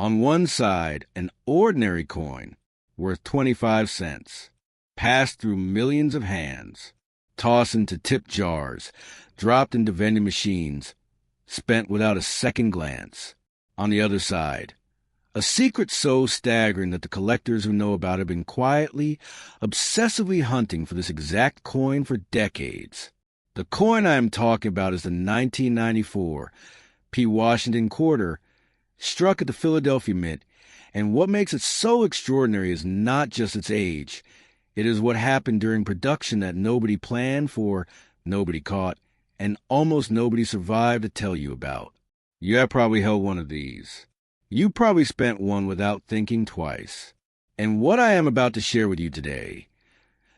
On one side, an ordinary coin worth 25 cents, passed through millions of hands, tossed into tip jars, dropped into vending machines, spent without a second glance. On the other side, a secret so staggering that the collectors who know about it have been quietly, obsessively hunting for this exact coin for decades. The coin I am talking about is the 1994 P. Washington quarter, struck at the Philadelphia Mint, and what makes it so extraordinary is not just its age. It is what happened during production that nobody planned for, nobody caught, and almost nobody survived to tell you about. You have probably held one of these. You probably spent one without thinking twice. And what I am about to share with you today,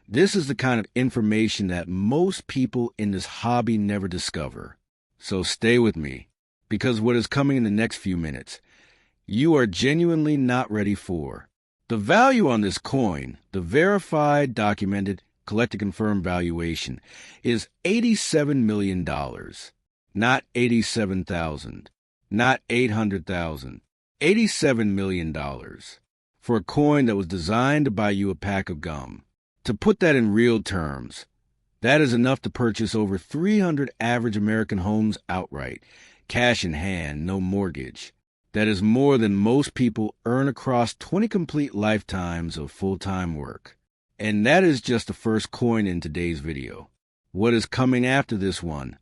this is the kind of information that most people in this hobby never discover. So stay with me, because what is coming in the next few minutes, you are genuinely not ready for. The value on this coin, the verified, documented, collector-confirmed valuation, is $87 million. Not $87,000. Not $800,000. $87 million. For a coin that was designed to buy you a pack of gum. To put that in real terms, that is enough to purchase over 300 average American homes outright, cash in hand, no mortgage. That is more than most people earn across 20 complete lifetimes of full-time work. And that is just the first coin in today's video. What is coming after this one,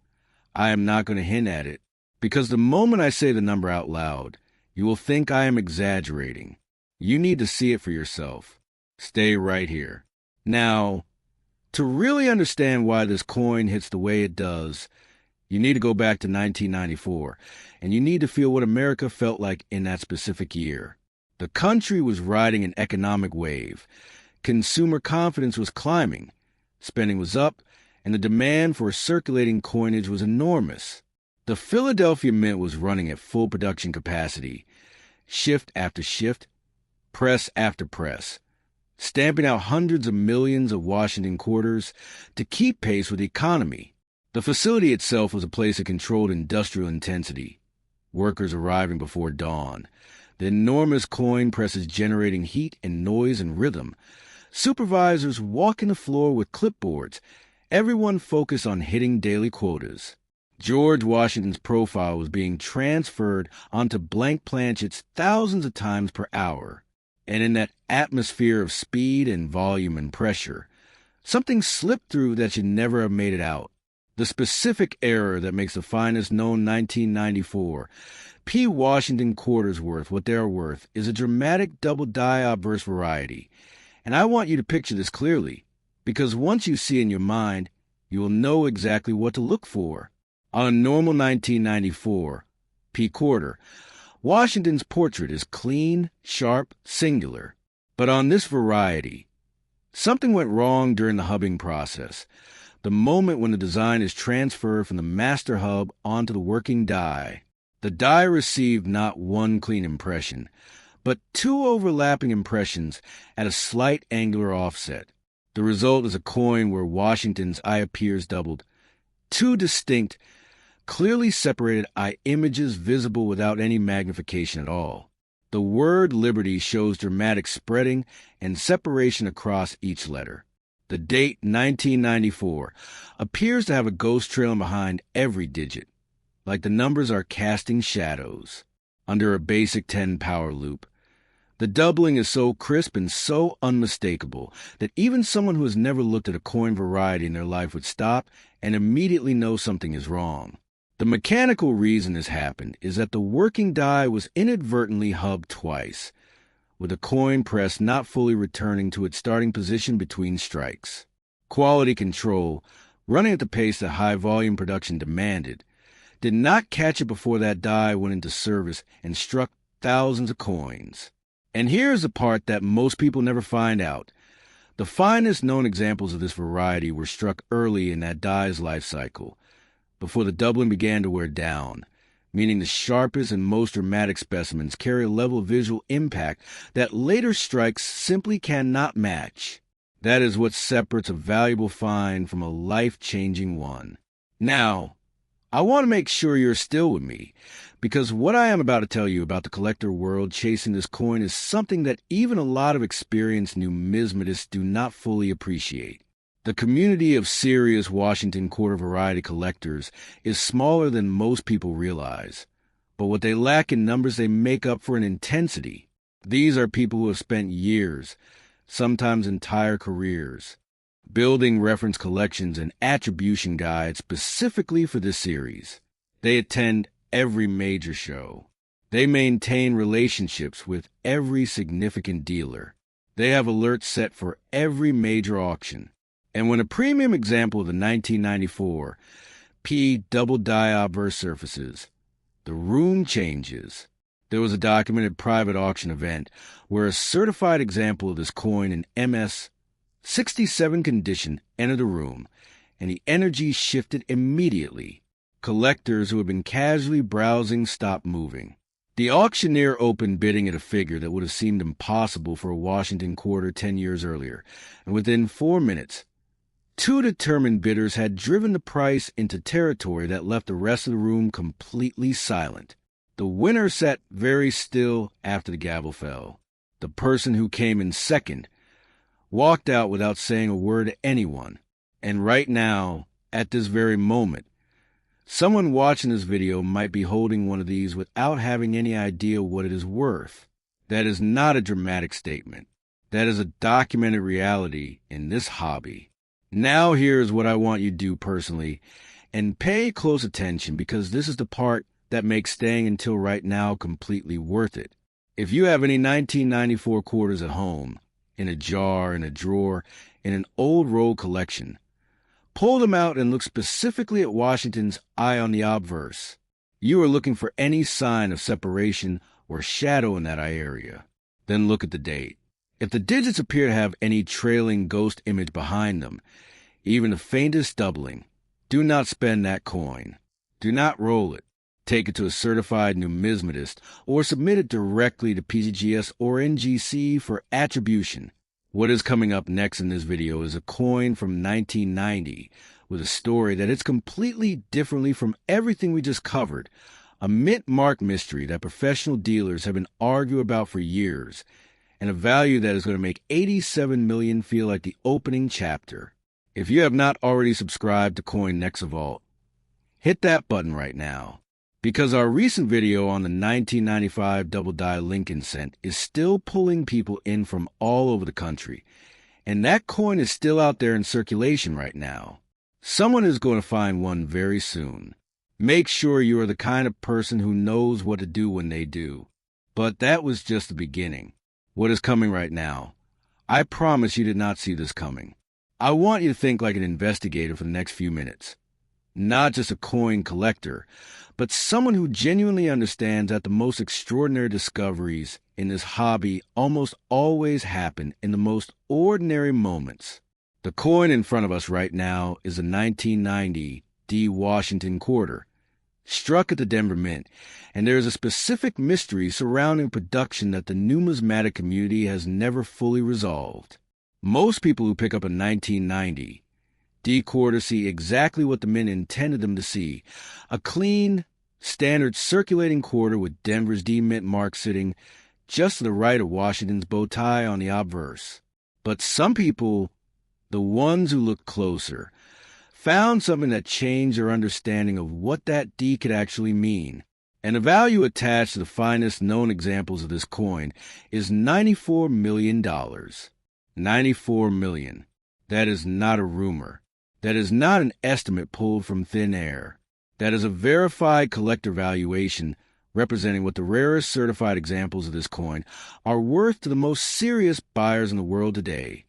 I am not going to hint at it, because the moment I say the number out loud, you will think I am exaggerating. You need to see it for yourself. Stay right here. Now, to really understand why this coin hits the way it does, you need to go back to 1994, and you need to feel what America felt like in that specific year. The country was riding an economic wave. Consumer confidence was climbing. Spending was up, and the demand for circulating coinage was enormous. The Philadelphia Mint was running at full production capacity, shift after shift, press after press, stamping out hundreds of millions of Washington quarters to keep pace with the economy. The facility itself was a place of controlled industrial intensity, workers arriving before dawn, the enormous coin presses generating heat and noise and rhythm, supervisors walking the floor with clipboards, everyone focused on hitting daily quotas. George Washington's profile was being transferred onto blank planchets thousands of times per hour. And in that atmosphere of speed and volume and pressure, something slipped through that should never have made it out. The specific error that makes the finest known 1994 P. Washington quarters worth what they are worth is a dramatic double-die obverse variety. And I want you to picture this clearly, because once you see it in your mind, you will know exactly what to look for. On a normal 1994 P quarter, Washington's portrait is clean, sharp, singular. But on this variety, something went wrong during the hubbing process. The moment when the design is transferred from the master hub onto the working die. The die received not one clean impression, but two overlapping impressions at a slight angular offset. The result is a coin where Washington's eye appears doubled. Two distinct, clearly separated eye images visible without any magnification at all. The word liberty shows dramatic spreading and separation across each letter. The date 1994 appears to have a ghost trailing behind every digit, like the numbers are casting shadows under a basic 10 power loop. The doubling is so crisp and so unmistakable that even someone who has never looked at a coin variety in their life would stop and immediately know something is wrong. The mechanical reason this happened is that the working die was inadvertently hubbed twice, with the coin press not fully returning to its starting position between strikes. Quality control, running at the pace that high-volume production demanded, did not catch it before that die went into service and struck thousands of coins. And here's the part that most people never find out. The finest known examples of this variety were struck early in that die's life cycle, before the doubling began to wear down, meaning the sharpest and most dramatic specimens carry a level of visual impact that later strikes simply cannot match. That is what separates a valuable find from a life-changing one. Now, I want to make sure you're still with me, Because what I am about to tell you about the collector world chasing this coin is something that even a lot of experienced numismatists do not fully appreciate. The community of serious Washington quarter variety collectors is smaller than most people realize. But what they lack in numbers, they make up for in intensity. These are people who have spent years, sometimes entire careers, building reference collections and attribution guides specifically for this series. They attend every major show. They maintain relationships with every significant dealer. They have alerts set for every major auction. And when a premium example of the 1994 P double die Obverse surfaces, the room changes. There was a documented private auction event where a certified example of this coin in MS 67 condition entered the room, and the energy shifted immediately. Collectors who had been casually browsing stopped moving. The auctioneer opened bidding at a figure that would have seemed impossible for a Washington quarter 10 years earlier, and within 4 minutes, 2 determined bidders had driven the price into territory that left the rest of the room completely silent. The winner sat very still after the gavel fell. The person who came in second walked out without saying a word to anyone. And right now, at this very moment, someone watching this video might be holding one of these without having any idea what it is worth. That is not a dramatic statement. That is a documented reality in this hobby. Now here's what I want you to do personally, and pay close attention because this is the part that makes staying until right now completely worth it. If you have any 1994 quarters at home, in a jar, in a drawer, in an old roll collection, pull them out and look specifically at Washington's Eye on the Obverse. You are looking for any sign of separation or shadow in that eye area. Then look at the date. If the digits appear to have any trailing ghost image behind them, even the faintest doubling, do not spend that coin. Do not roll it. Take it to a certified numismatist or submit it directly to PCGS or NGC for attribution. What is coming up next in this video is a coin from 1990 with a story that it's completely differently from everything we just covered. A mint-marked mystery that professional dealers have been arguing about for years, and a value that is going to make $87 million feel like the opening chapter. If you have not already subscribed to Coin Next Vault, hit that button right now, because our recent video on the 1995 Double Die Lincoln cent is still pulling people in from all over the country, and that coin is still out there in circulation right now. Someone is going to find one very soon. Make sure you are the kind of person who knows what to do when they do. But that was just the beginning. What is coming right now? I promise you did not see this coming. I want you to think like an investigator for the next few minutes. Not just a coin collector, but someone who genuinely understands that the most extraordinary discoveries in this hobby almost always happen in the most ordinary moments. The coin in front of us right now is a 1990 D. Washington quarter, struck at the Denver Mint, and there is a specific mystery surrounding production that the numismatic community has never fully resolved. Most people who pick up a 1990 D quarter see exactly what the Mint intended them to see: a clean, standard circulating quarter with Denver's D Mint mark sitting just to the right of Washington's bow tie on the obverse. But some people, the ones who looked closer, found something that changed their understanding of what that D could actually mean. And the value attached to the finest known examples of this coin is $94 million. $94 million. That is not a rumor. That is not an estimate pulled from thin air. That is a verified collector valuation representing what the rarest certified examples of this coin are worth to the most serious buyers in the world today.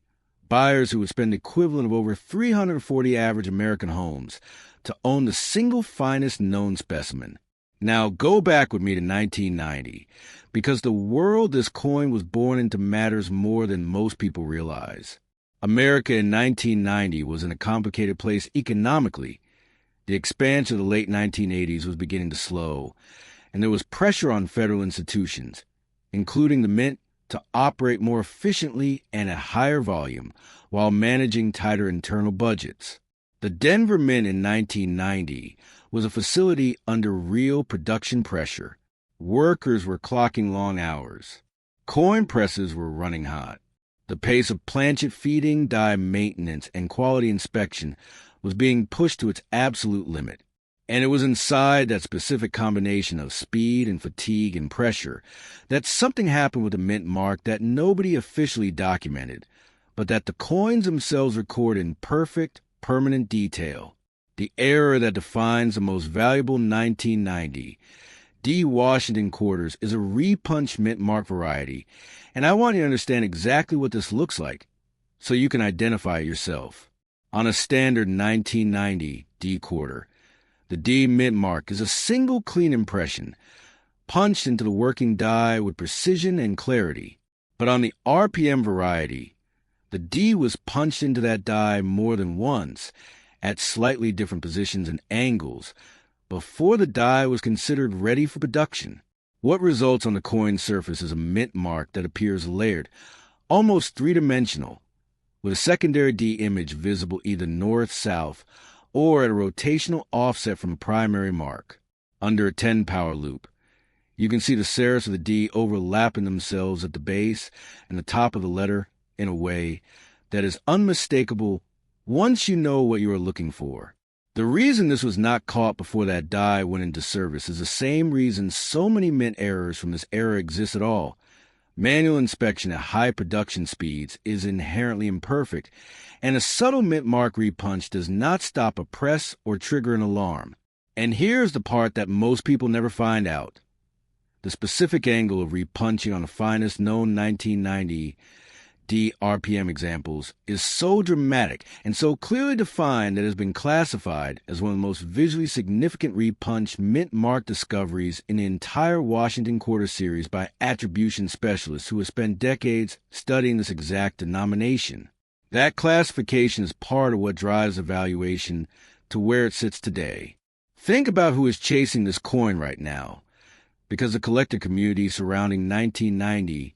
Buyers who would spend the equivalent of over 340 average American homes to own the single finest known specimen. Now go back with me to 1990, because the world this coin was born into matters more than most people realize. America in 1990 was in a complicated place economically. The expansion of the late 1980s was beginning to slow, and there was pressure on federal institutions, including the Mint, to operate more efficiently and at higher volume while managing tighter internal budgets. The Denver Mint in 1990 was a facility under real production pressure. Workers were clocking long hours. Coin presses were running hot. The pace of planchet feeding, die maintenance, and quality inspection was being pushed to its absolute limit. And it was inside that specific combination of speed and fatigue and pressure that something happened with the mint mark that nobody officially documented, but that the coins themselves record in perfect, permanent detail. The era that defines the most valuable 1990 D. Washington quarters is a repunched mint mark variety, and I want you to understand exactly what this looks like so you can identify it yourself. On a standard 1990 D quarter, the D mint mark is a single clean impression, punched into the working die with precision and clarity. But on the RPM variety, the D was punched into that die more than once, at slightly different positions and angles, before the die was considered ready for production. What results on the coin surface is a mint mark that appears layered, almost three-dimensional, with a secondary D image visible either north-south or at a rotational offset from a primary mark. Under a 10-power loop, you can see the serifs of the D overlapping themselves at the base and the top of the letter in a way that is unmistakable once you know what you are looking for. The reason this was not caught before that die went into service is the same reason so many mint errors from this era exist at all. Manual inspection at high production speeds is inherently imperfect, and a subtle mint mark repunch does not stop a press or trigger an alarm. And here's the part that most people never find out. The specific angle of repunching on the finest known 1990 D RPM examples is so dramatic and so clearly defined that it has been classified as one of the most visually significant repunched mint mark discoveries in the entire Washington quarter series by attribution specialists who have spent decades studying this exact denomination. That classification is part of what drives the valuation to where it sits today. Think about who is chasing this coin right now, because the collector community surrounding 1990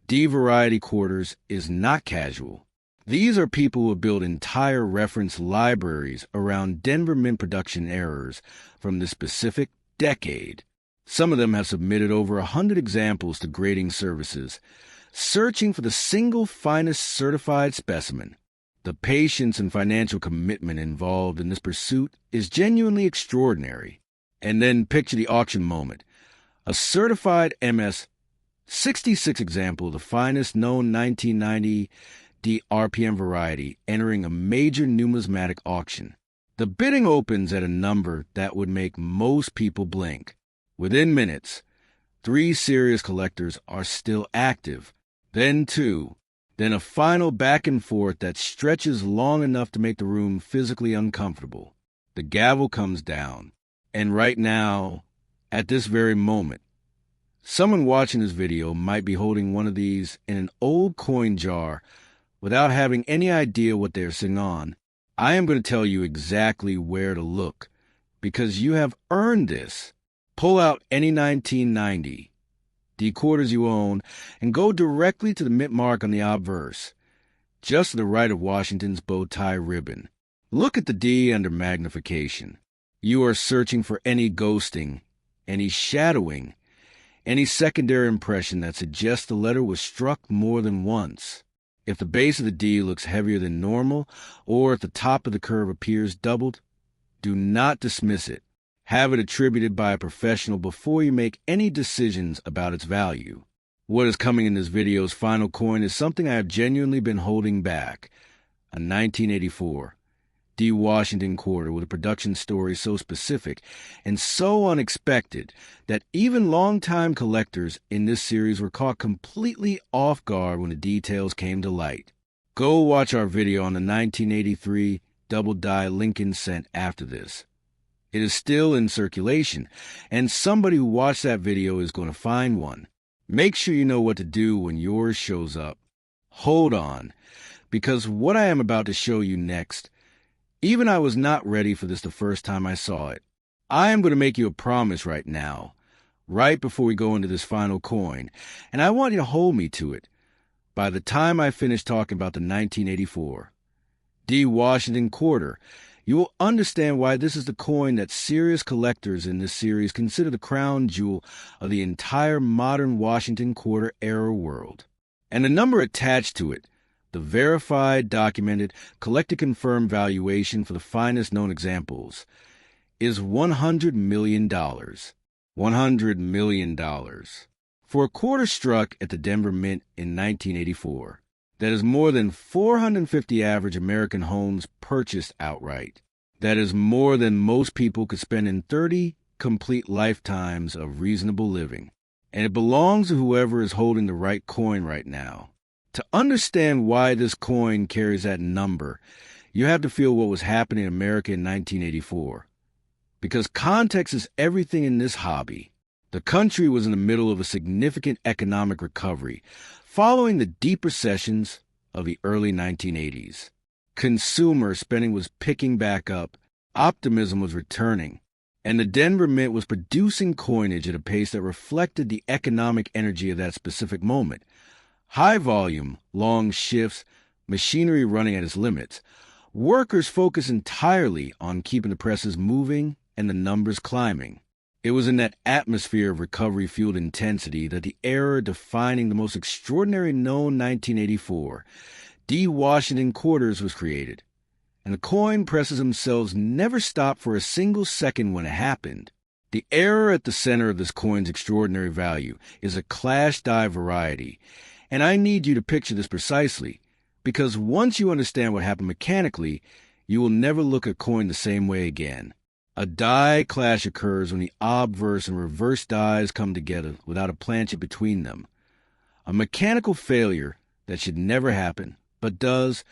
D variety quarters is not casual. These are people who have built entire reference libraries around Denver mint production errors from this specific decade. Some of them have submitted over 100 examples to grading services, searching for the single finest certified specimen. The patience and financial commitment involved in this pursuit is genuinely extraordinary. And then picture the auction moment. A certified MS 66 example of the finest known 1990 D RPM variety entering a major numismatic auction. The bidding opens at a number that would make most people blink. Within minutes, 3 serious collectors are still active, then 2, then a final back and forth that stretches long enough to make the room physically uncomfortable. The gavel comes down, and right now, at this very moment, someone watching this video might be holding one of these in an old coin jar without having any idea what they're sitting on. I am going to tell you exactly where to look, because you have earned this. Pull out any 1990 D quarters you own and go directly to the mint mark on the obverse, just to the right of Washington's bow tie ribbon. Look at the D under magnification. You are searching for any ghosting, any shadowing, any secondary impression that suggests the letter was struck more than once. If the base of the D looks heavier than normal, or if the top of the curve appears doubled, do not dismiss it. Have it attributed by a professional before you make any decisions about its value. What is coming in this video's final coin is something I have genuinely been holding back. A 1984 D. Washington quarter with a production story so specific and so unexpected that even longtime collectors in this series were caught completely off guard when the details came to light. Go watch our video on the 1983 double die Lincoln cent after this. It is still in circulation, and somebody who watched that video is going to find one. Make sure you know what to do when yours shows up. Hold on, because what I am about to show you next, even I was not ready for this the first time I saw it. I am going to make you a promise right now, right before we go into this final coin, and I want you to hold me to it. By the time I finish talking about the 1984 D. Washington quarter, you will understand why this is the coin that serious collectors in this series consider the crown jewel of the entire modern Washington Quarter-era world. And the number attached to it, the verified, documented, collector confirmed valuation for the finest known examples, is $100 million. $100 million. For a quarter struck at the Denver Mint in 1984. That is more than 450 average American homes purchased outright. That is more than most people could spend in 30 complete lifetimes of reasonable living. And it belongs to whoever is holding the right coin right now. To understand why this coin carries that number, you have to feel what was happening in America in 1984. Because context is everything in this hobby. The country was in the middle of a significant economic recovery following the deep recessions of the early 1980s. Consumer spending was picking back up, optimism was returning, and the Denver Mint was producing coinage at a pace that reflected the economic energy of that specific moment. High volume, long shifts, machinery running at its limits. Workers focused entirely on keeping the presses moving and the numbers climbing. It was in that atmosphere of recovery-fueled intensity that the era defining the most extraordinary known 1984, D. Washington Quarters, was created. And the coin presses themselves never stopped for a single second when it happened. The error at the center of this coin's extraordinary value is a clash die variety, and I need you to picture this precisely, because once you understand what happened mechanically, you will never look at a coin the same way again. A die clash occurs when the obverse and reverse dies come together without a planchet between them. A mechanical failure that should never happen, but does,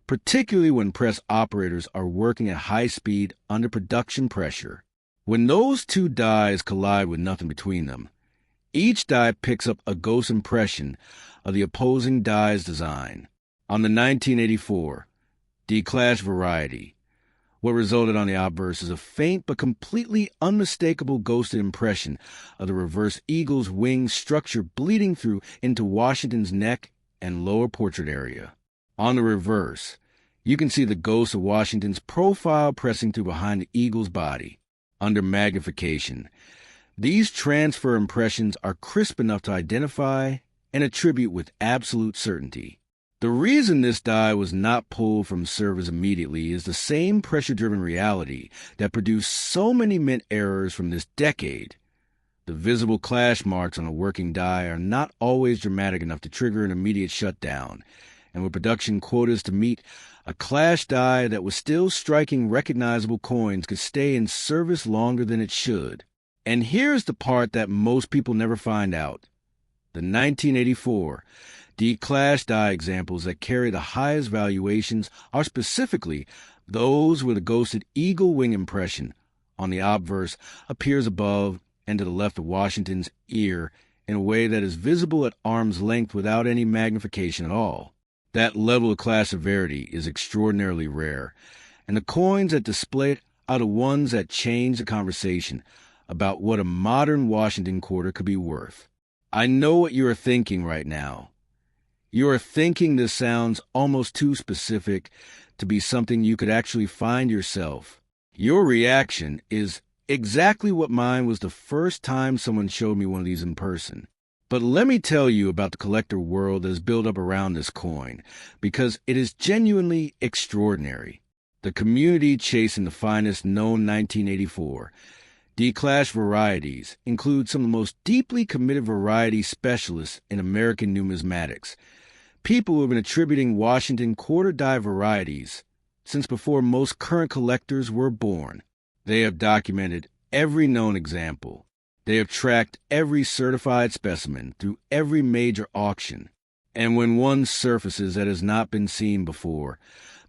particularly when press operators are working at high speed under production pressure. When those two dies collide with nothing between them, each die picks up a ghost impression of the opposing die's design. On the 1984 D-Clash variety, what resulted on the obverse is a faint but completely unmistakable ghosted impression of the reverse eagle's wing structure bleeding through into Washington's neck and lower portrait area. On the reverse, you can see the ghost of Washington's profile pressing through behind the eagle's body. Under magnification, these transfer impressions are crisp enough to identify and attribute with absolute certainty. The reason this die was not pulled from servers immediately is the same pressure-driven reality that produced so many mint errors from this decade. The visible clash marks on a working die are not always dramatic enough to trigger an immediate shutdown, and with production quotas to meet, a clash die that was still striking recognizable coins could stay in service longer than it should. And here's the part that most people never find out. The 1984 D-Clash die examples that carry the highest valuations are specifically those where the ghosted eagle wing impression on the obverse appears above and to the left of Washington's ear in a way that is visible at arm's length without any magnification at all. That level of clash severity is extraordinarily rare, and the coins that display it are the ones that change the conversation about what a modern Washington quarter could be worth. I know what you are thinking right now. You are thinking this sounds almost too specific to be something you could actually find yourself. Your reaction is exactly what mine was the first time someone showed me one of these in person. But let me tell you about the collector world that is built up around this coin, because it is genuinely extraordinary. The community chasing the finest known 1984 D-Clash varieties include some of the most deeply committed variety specialists in American numismatics, people who have been attributing Washington quarter die varieties since before most current collectors were born. They have documented every known example. They have tracked every certified specimen through every major auction. And when one surfaces that has not been seen before,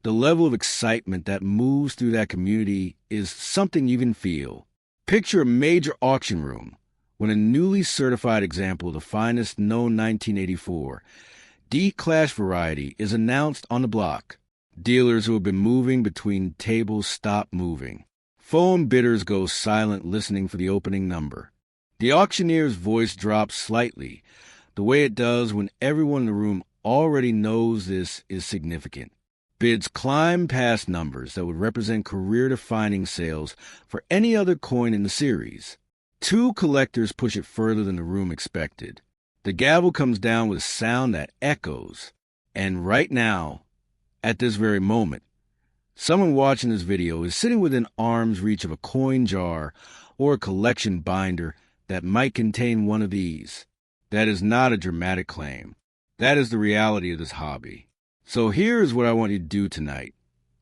the level of excitement that moves through that community is something you can feel. Picture a major auction room when a newly certified example of the finest known 1984 D-Clash variety is announced on the block. Dealers who have been moving between tables stop moving. Phone bidders go silent listening for the opening number. The auctioneer's voice drops slightly, the way it does when everyone in the room already knows this is significant. Bids climb past numbers that would represent career-defining sales for any other coin in the series. Two collectors push it further than the room expected. The gavel comes down with a sound that echoes. And right now, at this very moment, someone watching this video is sitting within arm's reach of a coin jar or a collection binder that might contain one of these. That is not a dramatic claim. That is the reality of this hobby. So here's what I want you to do tonight.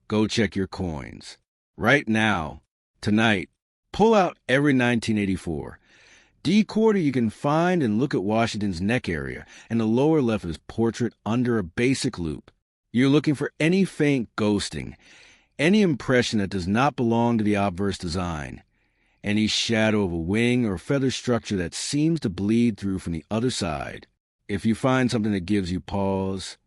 Go check your coins. Right now, tonight, pull out every 1984. D-quarter you can find and look at Washington's neck area and the lower left of his portrait under a basic loop. You're looking for any faint ghosting, any impression that does not belong to the obverse design, any shadow of a wing or feather structure that seems to bleed through from the other side. If you find something that gives you pause,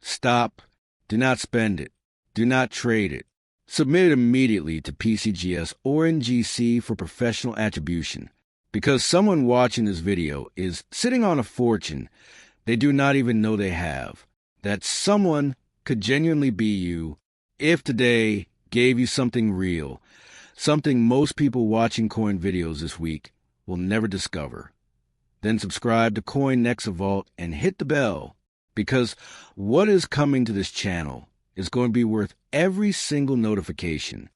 stop, do not spend it, do not trade it. Submit it immediately to PCGS or NGC for professional attribution. Because someone watching this video is sitting on a fortune they do not even know they have. That someone could genuinely be you if today gave you something real, something most people watching coin videos this week will never discover. Then subscribe to Coin Next Vault and hit the bell, because what is coming to this channel is going to be worth every single notification.